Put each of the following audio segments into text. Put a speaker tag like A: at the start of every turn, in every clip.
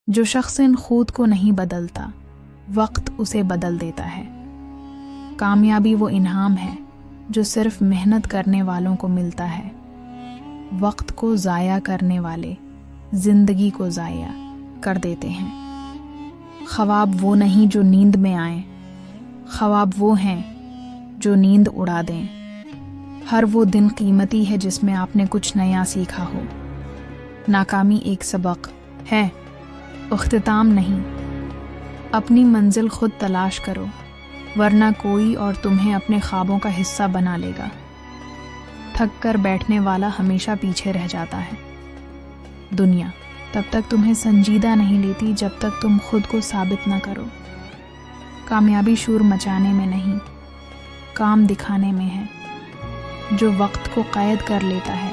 A: جو شخص خود کو نہیں بدلتا وقت اسے بدل دیتا ہے۔ کامیابی وہ انعام ہے جو صرف محنت کرنے والوں کو ملتا ہے۔ وقت کو ضائع کرنے والے زندگی کو ضائع کر دیتے ہیں۔ خواب وہ نہیں جو نیند میں آئیں، خواب وہ ہیں جو نیند اڑا دیں۔ ہر وہ دن قیمتی ہے جس میں آپ نے کچھ نیا سیکھا ہو۔ ناکامی ایک سبق ہے، اختتام نہیں۔ اپنی منزل خود تلاش کرو، ورنہ کوئی اور تمہیں اپنے خوابوں کا حصہ بنا لے گا۔ تھک کر بیٹھنے والا ہمیشہ پیچھے رہ جاتا ہے۔ دنیا تب تک تمہیں سنجیدہ نہیں لیتی جب تک تم خود کو ثابت نہ کرو۔ کامیابی شور مچانے میں نہیں، کام دکھانے میں ہے۔ جو وقت کو قید کر لیتا ہے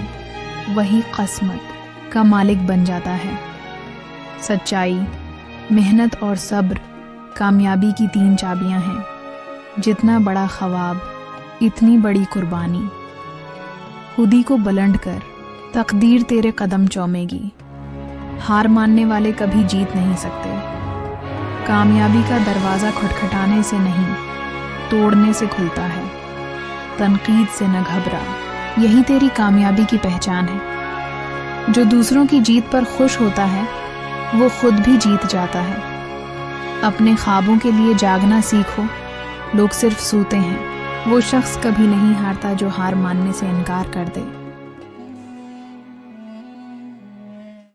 A: وہی قسمت کا مالک بن جاتا ہے۔ سچائی، محنت اور صبر کامیابی کی 3 چابیاں ہیں۔ جتنا بڑا خواب اتنی بڑی قربانی۔ خودی کو بلند کر، تقدیر تیرے قدم چومے گی۔ ہار ماننے والے کبھی جیت نہیں سکتے۔ کامیابی کا دروازہ کھٹکھٹانے سے نہیں، توڑنے سے کھلتا ہے۔ تنقید سے نہ گھبرا، یہی تیری کامیابی کی پہچان ہے۔ جو دوسروں کی جیت پر خوش ہوتا ہے وہ خود بھی جیت جاتا ہے۔ اپنے خوابوں کے لیے جاگنا سیکھو، لوگ صرف سوتے ہیں۔ وہ شخص کبھی نہیں ہارتا جو ہار ماننے سے انکار کر دے۔